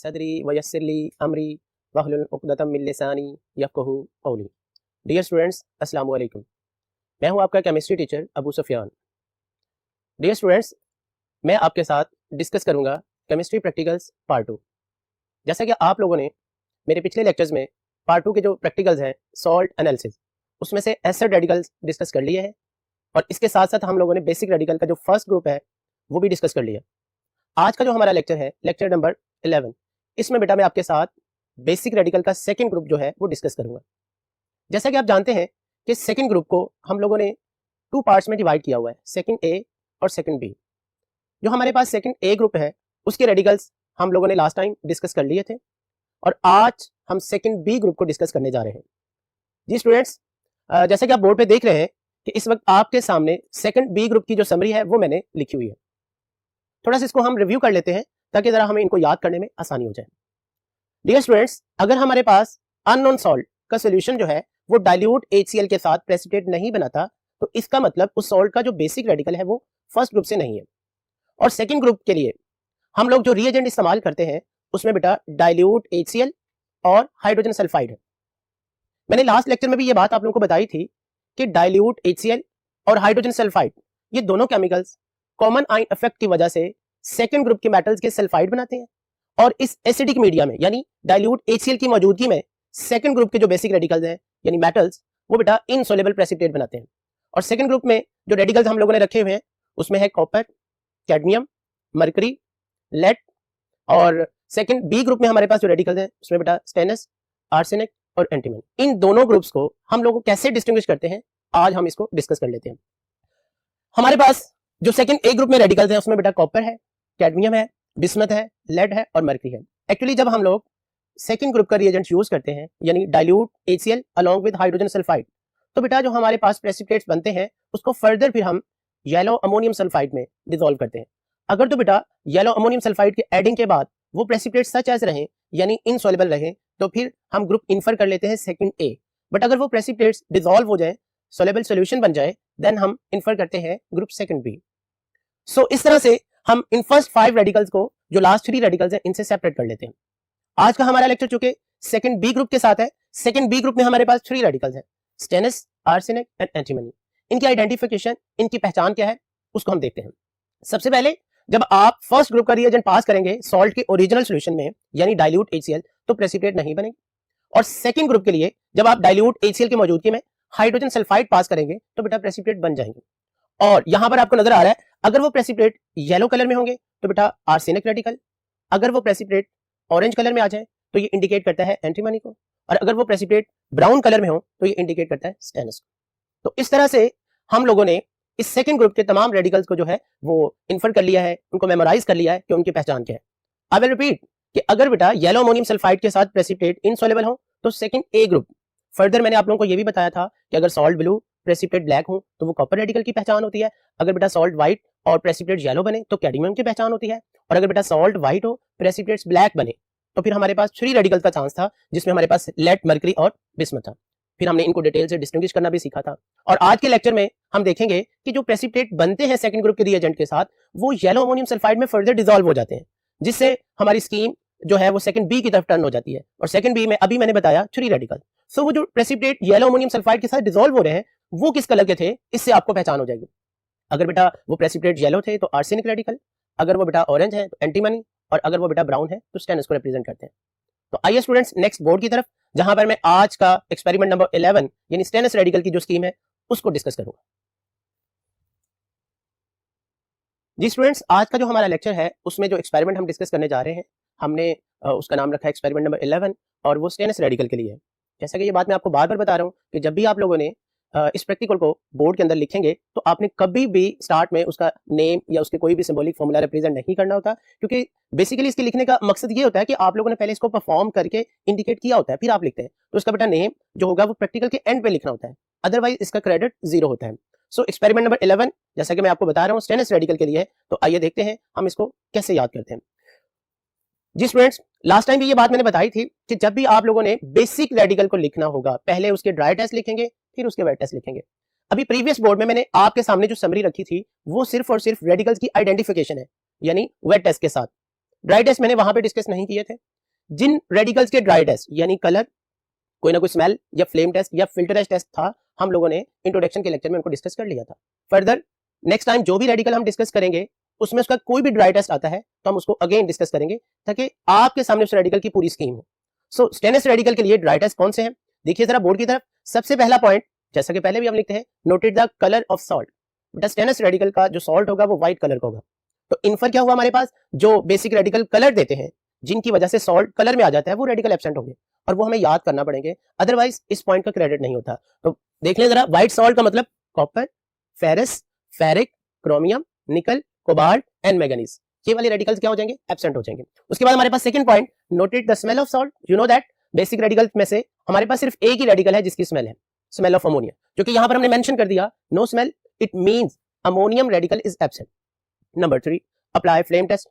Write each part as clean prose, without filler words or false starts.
सदरी वयस्सिर ली अमरी वहलुल उक़दतम मिन लिसानी यफ़क़हू क़ौली। Dear students, अस्सलाम वालेकुम। मैं हूं आपका chemistry teacher Abu Sufiyan. Dear students, मैं आपके साथ डिस्कस करूंगा केमिस्ट्री प्रैक्टिकल्स पार्ट 2। जैसा कि आप लोगों ने मेरे पिछले लेक्चर्स में पार्ट 2 के जो प्रैक्टिकल्स हैं सॉल्ट एनालिसिस, उसमें से एसिड रेडिकल्स डिस्कस कर लिए हैं और इसके साथ साथ हम लोगों ने बेसिक रेडिकल का जो फर्स्ट ग्रुप है वो भी डिस्कस कर लिया। आज का जो हमारा लेक्चर है लेक्चर नंबर 11, इसमें बेटा मैं आपके साथ बेसिक रेडिकल का सेकंड ग्रुप जो है वो डिस्कस करूंगा। जैसा कि आप जानते हैं कि सेकंड ग्रुप को हम लोगों ने 2 पार्ट्स में डिवाइड किया हुआ है, सेकंड ए और सेकंड बी। जो हमारे पास सेकंड ए ग्रुप है उसके रेडिकल्स हम लोगों ने लास्ट टाइम डिस्कस कर लिए थे और आज हम सेकंड बी ग्रुप को डिस्कस करने जा रहे हैं। जी स्टूडेंट्स, जैसा कि आप बोर्ड पे देख रहे हैं कि इस वक्त आपके सामने सेकंड बी ग्रुप की जो समरी है वो मैंने लिखी हुई है। थोड़ा सा इसको हम रिव्यू कर लेते हैं ताकि जरा हमें इनको याद करने में आसानी हो जाए। डियर स्टूडेंट्स, अगर हमारे पास अननोन सॉल्ट का सॉल्यूशन जो है वो डाइल्यूट HCl के साथ प्रेसिपिटेट नहीं बनाता तो इसका मतलब उस सॉल्ट का जो बेसिक रेडिकल है वो फर्स्ट ग्रुप से नहीं है। और सेकंड ग्रुप के लिए हम लोग जो रिएजेंट इस्तेमाल करते हैं उसमें बेटा डाइल्यूट HCl और हाइड्रोजन सल्फाइड है। मैंने लास्ट लेक्चर में भी ये बात आप लोगों को बताई थी कि डाइल्यूट HCl और हाइड्रोजन सल्फाइड ये दोनों केमिकल्स कॉमन आयन इफेक्ट की वजह से सेकंड ग्रुप के मेटल्स के सल्फाइड बनाते हैं और इस एसिडिक मीडिया में यानी डाइल्यूट HCl की मौजूदगी में सेकंड ग्रुप के जो बेसिक रेडिकल्स हैं यानी मेटल्स वो बेटा इनसोल्युबल प्रेसिपिटेट बनाते हैं। और सेकंड ग्रुप में जो रेडिकल्स हम लोगों ने रखे हुए हैं उसमें है कॉपर, कैडमियम, मरकरी, लेड। और सेकंड बी ग्रुप में हमारे पास जो रेडिकल्स हैं उसमें बेटा स्टेनस, आर्सेनिक और एंटीमनी। इन दोनों ग्रुप्स को हम लोग कैसे डिस्टिंग्विश करते हैं आज हम इसको डिस्कस कर लेते हैं। हमारे पास जो सेकंड ए ग्रुप में रेडिकल्स हैं उसमें बेटा कॉपर है, कैडमियम है, बिस्मथ है, लेड है और मरकरी है। एक्चुअली जब हम लोग सेकंड ग्रुप का रिएजेंट यूज करते हैं यानी dilute HCl along with hydrogen sulphide तो बेटा जो हमारे पास प्रेसिपिटेट्स बनते हैं उसको फर्दर फिर हम येलो अमोनियम सल्फाइड में डिसॉल्व करते हैं। अगर तो बेटा येलो अमोनियम सल्फाइड के एडिंग के बाद वो प्रेसिपिटेट्स सच एज रहें यानी इनसॉल्युबल रहें तो फिर हम ग्रुप इन्फर कर लेते हैं सेकंड ए। बट अगर वो प्रेसिपिटेट्स डिसॉल्व हो जाए, सॉल्युबल सॉल्यूशन बन जाए, देन हम इन्फर करते हैं ग्रुप सेकंड बी। सो इस तरह से हम इन फर्स्ट 5 रेडिकल्स को जो लास्ट 3 रेडिकल्स हैं इनसे सेपरेट कर लेते हैं। आज का हमारा लेक्चर चूंकि सेकंड बी ग्रुप के साथ है, सेकंड बी ग्रुप में हमारे पास 3 रेडिकल्स हैं, स्टेनस, आर्सेनिक एंड एंटीमनी। इनकी आइडेंटिफिकेशन, इनकी पहचान क्या है उसको हम देखते हैं। सबसे पहले जब आप फर्स्ट ग्रुप का रिएजेंट पास करेंगे सॉल्ट के ओरिजिनल सॉल्यूशन में यानी डाइल्यूट HCl तो प्रेसिपिटेट नहीं बनेगी। और सेकंड ग्रुप के लिए जब आप डाइल्यूट HCl की मौजूदगी में हाइड्रोजन सल्फाइड पास करेंगे तो बेटा प्रेसिपिटेट बन जाएंगे। और यहां पर आपको नजर आ रहा है अगर वो प्रेसिपिटेट येलो कलर में होंगे तो बेटा आर्सेनिक रेडिकल, अगर वो प्रेसिपिटेट ऑरेंज कलर में आ जाए तो ये इंडिकेट करता है एंटीमनी को, और अगर वो प्रेसिपिटेट ब्राउन कलर में हो तो ये इंडिकेट करता है स्टेनस को। तो इस तरह से हम लोगों ने इस सेकंड ग्रुप के तमाम रेडिकल्स को जो है वो इन्फर कर लिया है, उनको मेमोराइज कर लिया है कि उनकी पहचान क्या है। आई विल रिपीट कि अगर बेटा येलो अमोनियम सल्फाइड के साथ प्रेसिपिटेट इनसॉल्युबल हो तो सेकंड ए ग्रुप। फर्दर मैंने आप लोगों को ये भी बताया था कि अगर सॉल्ट ब्लू प्रेसिपिटेट ब्लैक हो तो वो कॉपर रेडिकल की पहचान होती है, अगर बेटा सॉल्ट व्हाइट और प्रेसिपिटेट येलो बने तो कैडमियम की पहचान होती है, और अगर बेटा सॉल्ट व्हाइट हो प्रेसिपिटेट्स ब्लैक बने तो फिर हमारे पास 3 रेडिकल्स का चांस था जिसमें हमारे पास लेड, मरकरी और बिस्मथ था। फिर हमने इनको डिटेल से डिस्टिंग्विश करना भी सीखा था। और आज के लेक्चर में हम देखेंगे कि जो प्रेसिपिटेट बनते हैं सेकंड ग्रुप के रिएजेंट के साथ वो येलो अमोनियम सल्फाइड में फर्दर डिसॉल्व हो जाते हैं, जिससे हमारी स्कीम जो है वो सेकंड बी की तरफ टर्न हो जाती है। और सेकंड बी में अभी मैंने बताया 3 रेडिकल। सो वो जो प्रेसिपिटेट येलो अमोनियम सल्फाइड के साथ डिसॉल्व हो रहे हैं वो किस कलर के थे इससे आपको पहचान हो जाएगी। अगर बेटा वो प्रेसिपिटेट येलो थे तो आर्सेनिक रेडिकल, अगर वो बेटा ऑरेंज है तो एंटीमनी, और अगर वो बेटा ब्राउन है तो स्टेनस को रिप्रेजेंट करते हैं। तो आइए स्टूडेंट्स नेक्स्ट बोर्ड की तरफ, जहां पर मैं आज का एक्सपेरिमेंट नंबर 11 यानी स्टेनस रेडिकल की जो स्कीम है उसको डिस्कस करूंगा। जी स्टूडेंट्स, आज का जो हमारा लेक्चर है उसमें जो एक्सपेरिमेंट हम डिस्कस करने जा रहे हैं हमने उसका नाम रखा है एक्सपेरिमेंट नंबर 11 और वो स्टेनस रेडिकल के लिए है। जैसा कि ये बात मैं आपको बार बार बता रहा हूँ कि जब भी आप लोगों ने इस प्रैक्टिकल को बोर्ड के अंदर लिखेंगे तो आपने कभी भी स्टार्ट में उसका नेम या उसके कोई भी सिंबॉलिक फॉर्मूला रिप्रेजेंट नहीं करना होता, क्योंकि बेसिकली इसके लिखने का मकसद ये होता है कि आप लोगों ने पहले इसको परफॉर्म करके इंडिकेट किया होता है फिर आप लिखते हैं। तो इसका बेटा नेम जो होगा वो प्रैक्टिकल के एंड पे लिखना होता है, अदरवाइज इसका क्रेडिट 0 होता है। सो एक्सपेरिमेंट नंबर 11 जैसा कि मैं आपको बता रहा हूँ स्टेनस रेडिकल के लिए है, तो आइए देखते हैं हम इसको कैसे याद करते हैं। जी स्टूडेंट्स, लास्ट टाइम भी ये बात मैंने बताई थी कि जब भी आप लोगों ने बेसिक रेडिकल को लिखना होगा पहले उसके ड्राई टेस्ट लिखेंगे फिर उसके वेट टेस्ट लिखेंगे। अभी प्रीवियस बोर्ड में मैंने आपके सामने जो समरी रखी थी वो सिर्फ और सिर्फ रेडिकल्स की आइडेंटिफिकेशन है यानी वेट टेस्ट के साथ। ड्राई टेस्ट मैंने वहां पे डिस्कस नहीं किए थे, जिन रेडिकल्स के ड्राई टेस्ट यानी कलर, कोई ना कोई स्मेल या फ्लेम टेस्ट या फिल्टर टेस्ट था, हम लोगों ने इंट्रोडक्शन के लेक्चर में उनको डिस्कस कर लिया था। फर्दर नेक्स्ट टाइम जो भी रेडिकल हम डिस्कस करेंगे उसमें उसका कोई भी ड्राई टेस्ट आता है तो हम उसको अगेन डिस्कस करेंगे ताकि आपके सामने उस रेडिकल की पूरी स्कीम हो। सो स्टेनलेस रेडिकल के लिए ड्राई टेस्ट कौन से हैं, देखिए जरा बोर्ड की तरफ। सबसे पहला पॉइंट, जैसा कि पहले भी हम लिखते हैं, noted the colour of salt. बेटा स्टेनलेस रेडिकल का जो सॉल्ट होगा वो व्हाइट कलर का होगा। तो इन्फर क्या हुआ हमारे पास, जो बेसिक रेडिकल कलर देते हैं जिनकी वजह से सॉल्ट कलर में आ जाता है वो रेडिकल एब्सेंट होंगे और वो हमें याद करना पड़ेंगे, अदरवाइज इस पॉइंट का क्रेडिट नहीं होता। तो देख लें जरा, व्हाइट सॉल्ट का मतलब कॉपर, फेरस, फेरिक, क्रोमियम, निकल, कोबाल्ट एंड मैंगनीज, ये वाले रेडिकल्स क्या हो जाएंगे, एब्सेंट हो जाएंगे। उसके बाद हमारे पास second point, noted the smell of salt. You know that basic radicals में से हमारे पास सिर्फ एक ही रेडिकल है जिसकी स्मेल है, स्मेल ऑफ अमोनिया, जो कि यहां पर हमने मेंशन कर दिया, no smell, it means ammonium radical is absent. Number 3, apply flame test.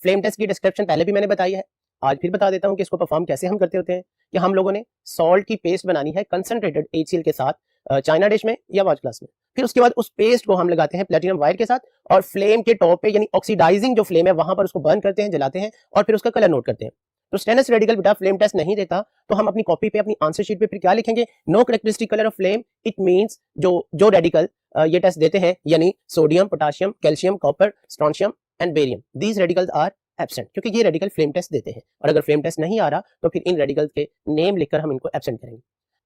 Flame test की डिस्क्रिप्शन पहले भी मैंने बताई है, आज फिर बता देता हूं कि इसको परफॉर्म कैसे हम करते होते हैं। कि हम लोगों ने सॉल्ट की पेस्ट बनानी है कंसंट्रेटेड HCl के साथ चाइना डिश में या वॉच ग्लास में। फिर उसके बाद उस पेस्ट को हम लगाते हैं प्लेटिनम वायर के साथ और फ्लेम के टॉप पे यानी ऑक्सीडाइजिंग जो फ्लेम है वहां पर उसको बर्न करते हैं, जलाते हैं और फिर उसका कलर नोट करते हैं। तो स्टेनलेस रेडिकल बेटा फ्लेम टेस्ट नहीं देता तो हम अपनी कॉपी पे, अपनी आंसर शीट पे फिर क्या लिखेंगे, no characteristic colour of flame, it means जो रेडिकल ये टेस्ट देते हैं यानी sodium, potassium, calcium, copper, strontium and barium, these radicals are absent, क्योंकि ये रेडिकल फ्लेम टेस्ट देते हैं। और अगर फ्लेम टेस्ट नहीं आ रहा तो फिर इन रेडिकल्स के नेम लिखकर हम इनको एब्सेंट करेंगे।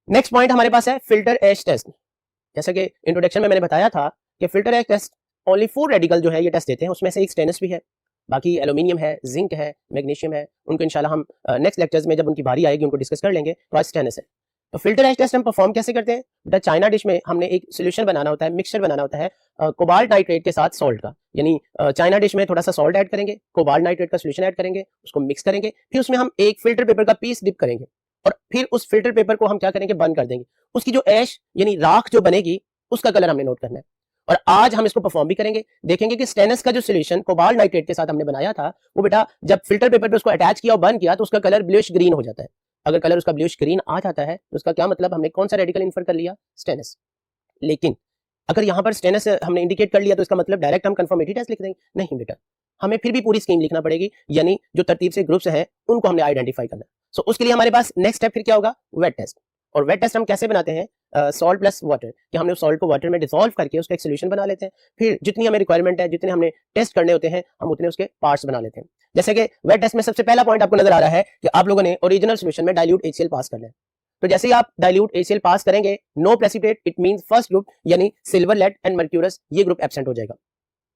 नेक्स्ट पॉइंट हमारे पास है फिल्टर एश टेस्ट। जैसा कि इंट्रोडक्शन में मैंने बताया था कि फिल्टर एश टेस्ट ओनली 4 रेडिकल जो है ये टेस्ट देते हैं, उसमें से एक स्टेनलेस भी है, बाकी एल्यूमिनियम है, जिंक है, मैग्नीशियम है, उनको इंशाल्लाह हम नेक्स्ट लेक्चर्स में जब उनकी बारी आएगी उनको डिस्कस कर लेंगे। तो आज स्टेनलेस है। तो फिल्टर एश टेस्ट हम परफॉर्म कैसे करते हैं बेटा, चाइना डिश में हमने एक सोल्यूशन बनाना होता है, मिक्सचर बनाना होता है कोबाल्ट नाइट्रेट के साथ सॉल्ट का, यानी चाइना डिश में थोड़ा सा सॉल्ट ऐड करेंगे, कोबाल्ट नाइट्रेट का सोल्यूशन ऐड करेंगे, उसको मिक्स करेंगे, फिर उसमें हम एक फिल्टर पेपर का पीस डिप करेंगे और फिर उस फिल्टर पेपर को हम क्या करेंगे, बर्न कर देंगे। उसकी जो ऐश यानी राख जो बनेगी उसका कलर हमने नोट करना है। और आज हम इसको परफॉर्म भी करेंगे, देखेंगे कि स्टेनलेस का जो सोल्यूशन कोबाल्ट नाइट्रेट के साथ हमने बनाया था वो बेटा जब फिल्टर पेपर पे उसको अटैच किया और बर्न किया तो उसका कलर ब्लूइश ग्रीन हो जाता है। अगर कलर उसका ब्लूइश ग्रीन आ जाता है तो उसका क्या मतलब, हमने कौन सा रेडिकल इन्फर कर लिया, स्टेनलेस। लेकिन अगर यहाँ पर स्टेनलेस हमने इंडिकेट कर लिया तो इसका मतलब डायरेक्ट हम कंफर्मेटरी टेस्ट लिख देंगे, नहीं बेटा, हमें फिर भी पूरी स्कीम लिखना पड़ेगी, यानी जो तरतीब से ग्रुप्स हैं उनको हमने आइडेंटिफाई करना है। सो उसके लिए हमारे पास नेक्स्ट स्टेप फिर क्या होगा, वेट टेस्ट। और वेट टेस्ट हम कैसे बनाते हैं, सॉल्ट प्लस वाटर, कि हमने उस सॉल्ट को वाटर में डिसॉल्व करके उसका एक सोल्यूशन बना लेते हैं, फिर जितनी हमें रिक्वायरमेंट है, जितने हमने टेस्ट करने होते हैं हम उतने उसके पार्ट्स बना लेते हैं। जैसे कि वेट टेस्ट में सबसे पहला पॉइंट आपको नजर आ रहा है कि आप लोगों ने ओरिजिनल सोल्यूशन में डाइल्यूट HCl पास करना है। तो जैसे ही आप डाइल्यूट HCl पास करेंगे, no precipitate, it means first group यानी सिल्वर, लेड एंड मर्क्यूरस, ये ग्रुप एब्सेंट हो जाएगा।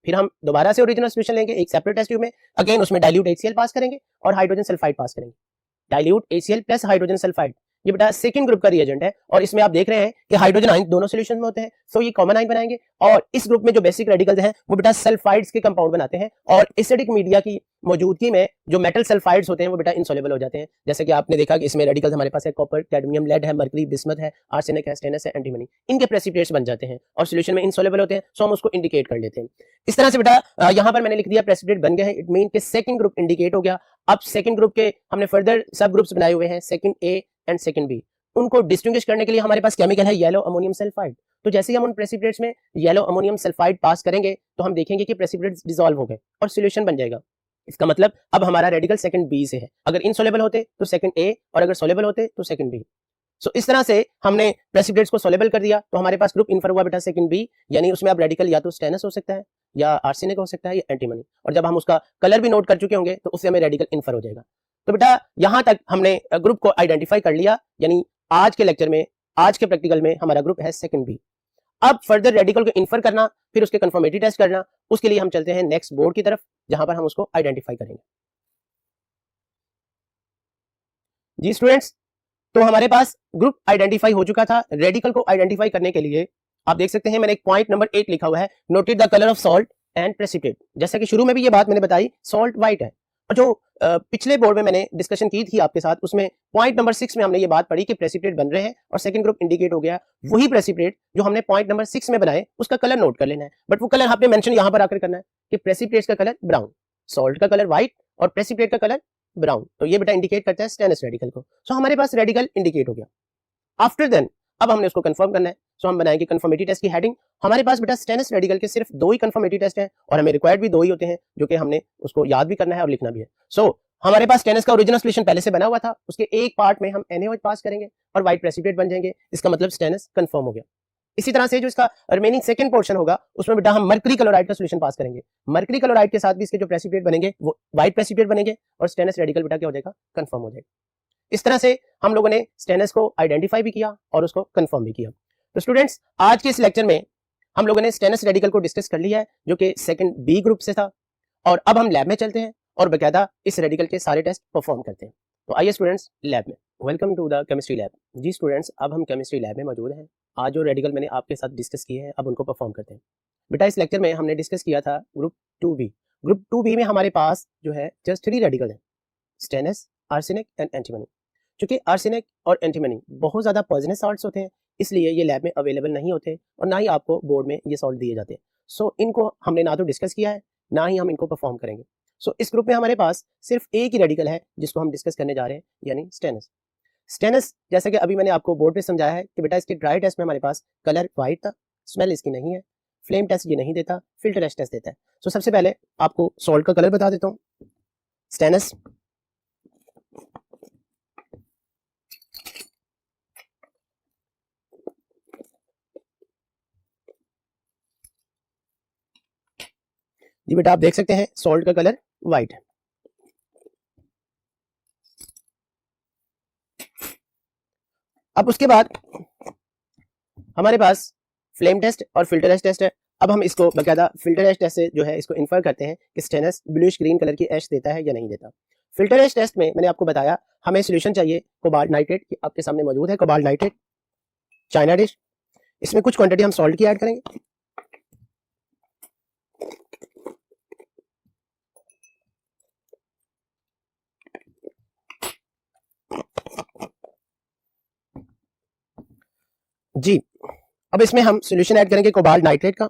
फिर हम दोबारा से ओरिजिनल सोल्यूशन लेंगे एक सेपरेट टेस्ट ट्यूब में, अगेन उसमें डाइल्यूट HCl पास करेंगे और हाइड्रोजन सल्फाइड पास करेंगे। Dilute HCl plus hydrogen sulphide ये बेटा सेकंड ग्रुप का रिएजेंट है और इसमें आप देख रहे हैं कि हाइड्रोजन आयन दोनों सॉल्यूशन में होते हैं, सो ये कॉमन आयन बनाएंगे और इस ग्रुप में जो बेसिक रेडिकल्स हैं वो बेटा सल्फाइड्स के कंपाउंड बनाते हैं और एसिडिक मीडिया की मौजूदगी में जो मेटल सल्फाइड्स होते हैं वो बेटा इनसॉल्युबल हो जाते हैं। जैसे कि आपने देखा कि इसमें रेडिकल्स हमारे पास है कॉपर, कैडमियम, लेड है, मर्करी, बिस्मथ है, आर्सेनिक है, स्टेनलेस है, एंटीमनी, इनके प्रेसिपिटेट्स बन जाते हैं और सॉल्यूशन में इनसॉल्युबल होते हैं, सो हम उसको इंडिकेट कर लेते हैं। इस तरह से बेटा यहाँ पर मैंने लिख दिया प्रेसिपिटेट बन गए हैं, इट मीन कि सेकंड ग्रुप इंडिकेट हो गया। अब सेकंड ग्रुप के हमने फर्दर सब ग्रुप्स बनाए हुए हैं, second A and second B, उनको डिस्टिंग्विश करने के लिए हमारे पास केमिकल है येलो अमोनियम सल्फाइड। तो जैसे ही हम उन प्रेसिपिटेट्स में येलो अमोनियम सल्फाइड पास करेंगे तो हम देखेंगे कि प्रेसिपिटेट्स डिसॉल्व हो गए और सॉल्यूशन बन जाएगा। इसका मतलब अब हमारा रेडिकल सेकंड बी से है, अगर इनसॉल्युबल होते तो सेकंड ए और अगर सॉल्युबल होते तो सेकंड बी। सो इस तरह से हमने प्रेसिपिटेट्स को सॉल्युबल कर दिया तो हमारे पास ग्रुप इन्फर हुआ बेटा सेकंड बी, यानी उसमें अब रेडिकल या तो स्टेनलेस हो सकता है या आर्सेनिक हो सकता है या एंटीमनी, और जब हम उसका कलर भी नोट कर चुके होंगे तो उससे हमें रेडिकल इन्फर हो जाएगा। तो बेटा यहां तक हमने ग्रुप को आइडेंटिफाई कर लिया, यानी आज के लेक्चर में, आज के प्रैक्टिकल में हमारा ग्रुप है सेकंड बी। अब फर्दर रेडिकल को इन्फर करना, फिर उसके कंफर्मेटरी टेस्ट करना, उसके लिए हम चलते हैं नेक्स्ट बोर्ड की तरफ जहां पर हम उसको आइडेंटिफाई करेंगे। जी स्टूडेंट्स, तो हमारे पास ग्रुप आइडेंटिफाई हो चुका था। रेडिकल को आइडेंटिफाई करने के लिए आप देख सकते हैं मैंने एक पॉइंट नंबर 8 लिखा हुआ है, noted the colour of salt and precipitate. जैसा कि शुरू में भी ये बात मैंने बताई, सॉल्ट व्हाइट है और जो पिछले बोर्ड में मैंने डिस्कशन की थी आपके साथ, उसमें पॉइंट नंबर 6 में हमने ये बात पढ़ी कि प्रेसिपिटेट बन रहे हैं और सेकंड ग्रुप इंडिकेट हो गया। वही प्रेसिपिटेट जो हमने पॉइंट नंबर 6 में बनाए उसका कलर नोट कर लेना है, बट वो कलर आपने मेंशन यहां पर आकर करना है कि प्रेसिपिटेट का कलर ब्राउन, सॉल्ट का कलर व्हाइट और प्रेसिपिटेट का कलर ब्राउन। तो ये बेटा इंडिकेट करता है स्टेनलेस रेडिकल को। सो हमारे पास रेडिकल इंडिकेट हो गया। आफ्टर देन अब हमने उसको कंफर्म करना है, सो हम बनाएंगे कंफर्मेटरी टेस्ट की हेडिंग। हमारे पास बेटा स्टेनलेस रेडिकल के सिर्फ 2 ही कंफर्मेटरी टेस्ट हैं और हमें रिक्वायर्ड भी 2 ही होते हैं, जो कि हमने उसको याद भी करना है और लिखना भी है। सो हमारे पास स्टेनस का ओरिजिनल सॉल्यूशन पहले से बना हुआ था, उसके एक पार्ट में हम NaOH पास करेंगे और व्हाइट प्रेसिपिटेट बन जाएंगे, इसका मतलब स्टेनस कंफर्म हो गया। इसी तरह से जो इसका रिमेनिंग सेकंड पोर्शन होगा उसमें बेटा हम मर्करी क्लोराइड का सॉल्यूशन पास करेंगे। मर्करी क्लोराइड के साथ भी इसके जो प्रेसिपिटेट बनेंगे वो व्हाइट प्रेसिपिटेट बनेंगे और स्टेनस रेडिकल बेटा क्या हो जाएगा, कंफर्म हो जाएगा। इस तरह से हम लोगों ने स्टेनस को आइडेंटिफाई भी किया और उसको कंफर्म भी किया। तो स्टूडेंट्स आज के इस लेक्चर में हम लोगों ने स्टेनस रेडिकल को डिस्कस कर लिया है जो कि सेकंड बी ग्रुप से था, और अब हम लैब में चलते हैं और बकायदा इस रेडिकल के सारे टेस्ट परफॉर्म करते हैं। तो आइए स्टूडेंट्स लैब में। Welcome to the chemistry lab. जी स्टूडेंट्स, अब हम केमिस्ट्री लैब में मौजूद हैं। आज जो रेडिकल मैंने आपके साथ डिस्कस किए हैं अब उनको परफॉर्म करते हैं। बेटा इस लेक्चर में हमने डिस्कस किया था ग्रुप 2B। ग्रुप 2B में हमारे पास जो है जस्ट 3 रेडिकल है, स्टेनस, आर्सेनिक एंड एंटीमनी। क्योंकि आर्सेनिक और एंटीमनी बहुत ज्यादा पॉइजनस सॉल्ट्स होते हैं, इसलिए ये लैब में अवेलेबल नहीं होते और ना ही आपको बोर्ड में ये सॉल्ट दिए जाते हैं। सो इनको हमने ना तो डिस्कस किया है ना ही हम इनको परफॉर्म करेंगे। सो इस ग्रुप में हमारे पास सिर्फ एक ही रेडिकल है जिसको हम डिस्कस करने जा रहे हैं, यानी स्टेनस। स्टेनस जैसे कि अभी मैंने आपको बोर्ड पे समझाया है कि बेटा इसके ड्राई टेस्ट में हमारे पास कलर व्हाइट था, स्मेल इसकी नहीं है, फ्लेम टेस्ट ये नहीं देता, फिल्टर टेस्ट देता है। सो सबसे पहले आपको सॉल्ट का कलर बता देता हूँ। स्टेनस जी बेटा आप देख सकते हैं सॉल्ट का कलर व्हाइट है। अब उसके बाद हमारे पास फ्लेम टेस्ट और फिल्टर टेस्ट है। अब हम इसको बकायदा फिल्टर टेस्ट से जो है इसको इन्फर करते हैं कि स्टेनस ब्लूइश ग्रीन कलर की एश देता है या नहीं देता। फिल्टर टेस्ट में मैंने आपको बताया हमें सॉल्यूशन चाहिए कोबाल्ट नाइट्रेट, आपके सामने मौजूद है कोबाल्ट नाइट्रेट, चाइना डिश। इसमें कुछ क्वांटिटी हम सॉल्ट की ऐड करेंगे। जी अब इसमें हम सॉल्यूशन ऐड करेंगे कोबाल्ट नाइट्रेट का।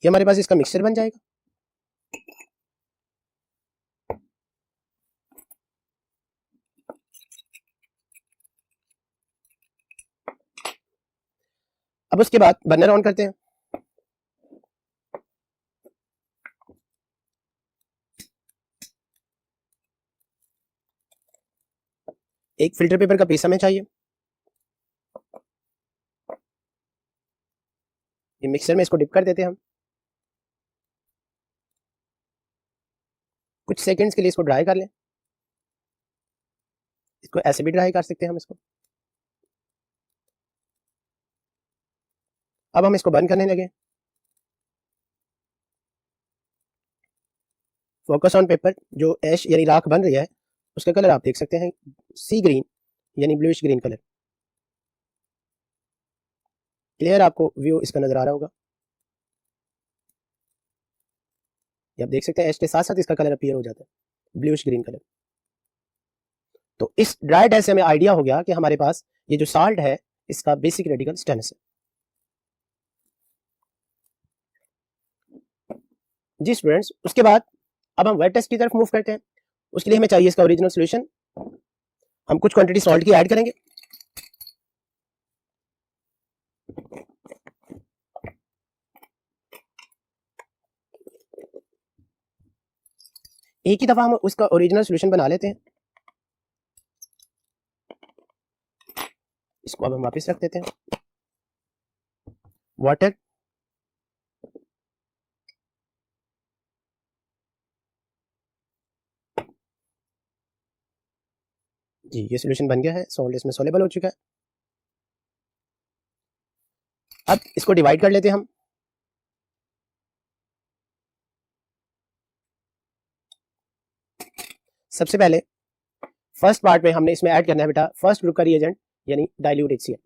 ये हमारे पास इसका मिक्सचर बन जाएगा। अब उसके बाद बर्नर ऑन करते हैं। एक फिल्टर पेपर का पीस हमें चाहिए। ये मिक्सर में इसको डिप कर देते हैं हम। कुछ सेकंड्स के लिए इसको ड्राई कर लें। इसको ऐसे भी ड्राई कर सकते हैं हम इसको। अब हम इसको बंद करने लगे। फोकस ऑन पेपर, जो ऐश यानी राख बन रही है उसका कलर आप देख सकते हैं सी ग्रीन यानी ब्लूइश ग्रीन कलर। क्लियर आपको व्यू इसका नजर आ रहा होगा। ये आप देख सकते हैं ऐश के साथ साथ इसका कलर अपीयर हो जाता है ब्लूइश ग्रीन कलर। तो इस ड्राई टेस्ट से हमें आइडिया हो गया कि हमारे पास ये जो साल्ट है इसका बेसिक रेडिकल स्टेनस है। जी स्टूडेंट्स, उसके बाद अब हम वेट टेस्ट की तरफ मूव करते हैं। उसके लिए हमें चाहिए इसका ओरिजिनल सॉल्यूशन। हम कुछ क्वांटिटी सॉल्ट की ऐड करेंगे। एक ही दफा हम उसका ओरिजिनल सॉल्यूशन बना लेते हैं। इसको अब हम वापस रख देते हैं। वाटर, जी ये सॉल्यूशन बन गया है, सॉल्ट इसमें सोलेबल हो चुका है। अब इसको डिवाइड कर लेते हैं हम। सबसे पहले फर्स्ट पार्ट में हमने इसमें ऐड करना है बेटा फर्स्ट ग्रुप का रिएजेंट यानी dilute HCl।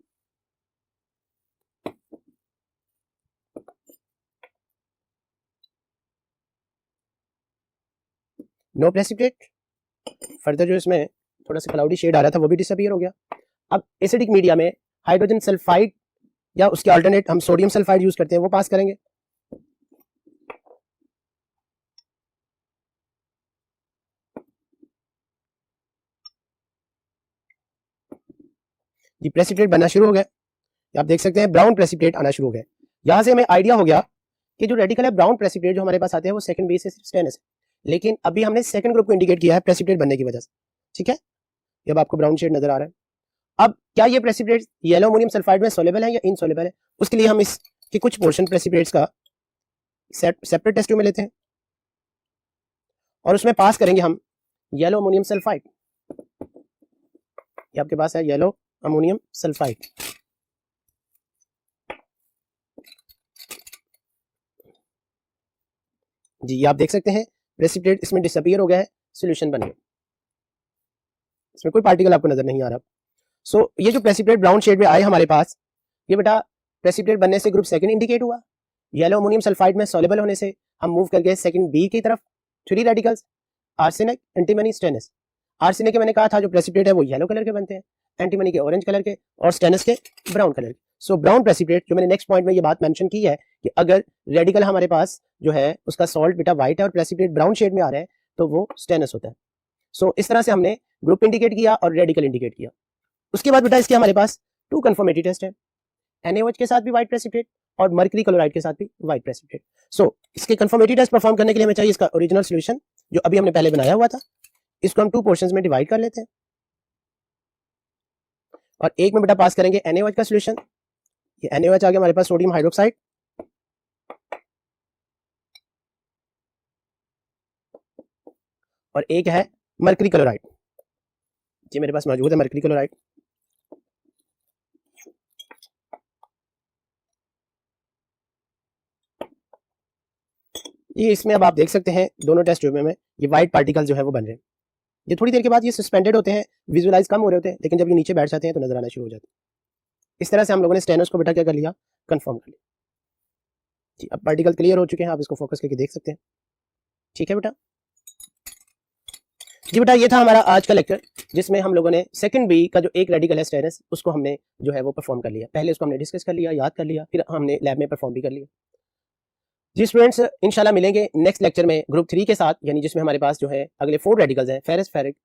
No precipitate. Further जो इसमें थोड़ा सा क्लाउडी शेड आ रहा था वो भी डिसअपीयर हो गया। अब एसिडिक मीडिया में हाइड्रोजन सल्फाइड या उसके अल्टरनेट हम सोडियम सल्फाइड यूज करते हैं, वो पास करेंगे। ये प्रेसिपिटेट बनना शुरू हो गया। आप देख सकते हैं ब्राउन प्रेसिपिटेट आना शुरू हो गया। यहां से हमें आइडिया हो गया कि जो रेडिकल है ब्राउन प्रेसिपिटेट जो हमारे पास आते हैं वो सेकंड बेस से स्टेनस है। लेकिन अभी हमने सेकंड ग्रुप को इंडिकेट किया है प्रेसिपिटेट बनने की वजह से, ठीक है। अब आपको ब्राउन शेड नजर आ रहा है। अब क्या ये प्रेसिपिटेट येलो अमोनियम सल्फाइड में सोलेबल है या इनसोलेबल है, उसके लिए हम इसके कुछ पोर्शन प्रेसिपिटेट्स का सेपरेट टेस्ट ट्यूब में लेते हैं और उसमें पास करेंगे हम येलो अमोनियम सल्फाइड। ये आपके पास है येलो अमोनियम सल्फाइड। जी आप देख सकते हैं प्रेसिपिटेट इसमें डिसअपीयर हो गया है, सॉल्यूशन बन गया, इसमें कोई पार्टिकल आपको नजर नहीं आ रहा। सो ये जो प्रेसिपिटेट ब्राउन शेड में आए हमारे पास, ये बेटा प्रेसिपिटेट बनने से ग्रुप सेकंड इंडिकेट हुआ। येलो अमोनियम सल्फाइड में सॉल्युबल होने से हम मूव कर गए सेकंड बी की तरफ। 3 radicals arsenic, antimony, stannous. Arsenic के मैंने कहा था जो प्रेसिपिटेट है वो येलो कलर के बनते हैं, एंटीमनी के ऑरेंज कलर के और स्टेनस के ब्राउन कलर के। सो ब्राउन प्रेसिपिटेट, जो मैंने नेक्स्ट पॉइंट में ये बात मेंशन की है कि अगर रेडिकल हमारे पास जो है उसका सॉल्ट बेटा व्हाइट है और प्रेसिपिटेट ब्राउन शेड में आ रहा है तो वो स्टेनस होता है। सो इस तरह से हमने ग्रुप इंडिकेट किया और रेडिकल इंडिकेट किया। उसके बाद बेटा इसके हमारे पास 2 कंफर्मेटरी टेस्ट है, NaOH के साथ भी व्हाइट प्रेसिपिटेट और मर्करी क्लोराइड के साथ भी व्हाइट प्रेसिपिटेट। सो इसके कंफर्मेटरी टेस्ट परफॉर्म करने के लिए हमें चाहिए इसका ओरिजिनल सॉल्यूशन जो अभी हमने पहले बनाया हुआ था। इसको हम 2 पोर्शंस में डिवाइड कर लेते हैं और एक में बेटा पास करेंगे NaOH का सॉल्यूशन। ये NaOH आ गया हमारे पास सोडियम हाइड्रोक्साइड, और एक है मर्करी क्लोराइड। जी मेरे पास मौजूद है मर्करी क्लोराइड। ये इसमें अब आप देख सकते हैं दोनों टेस्ट ट्यूब में ये व्हाइट पार्टिकल जो है वो बन रहे हैं। ये थोड़ी देर के बाद ये सस्पेंडेड होते हैं, विजुअलाइज कम हो रहे होते हैं, लेकिन जब ये नीचे बैठ जाते हैं तो नजर आना शुरू हो जाते हैं। इस तरह से हम लोगों ने स्टेनस को बेटा क्या कर लिया, कंफर्म कर लिया। जी अब पार्टिकल क्लियर हो चुके हैं, आप इसको फोकस करके देख सकते हैं, ठीक है बेटा। जी बेटा ये था हमारा आज का लेक्चर जिसमें हम लोगों ने सेकंड बी का जो एक रेडिकल है स्टेनस, उसको हमने जो है वो परफॉर्म कर लिया। पहले उसको हमने डिस्कस कर लिया, याद कर लिया, फिर हमने लैब में परफॉर्म भी कर लिया। जी स्टूडेंट्स इंशाल्लाह मिलेंगे नेक्स्ट लेक्चर में ग्रुप 3 के साथ, यानी जिसमें हमारे पास जो है अगले 4 रेडिकल्स हैं, फेरस, फेरिक,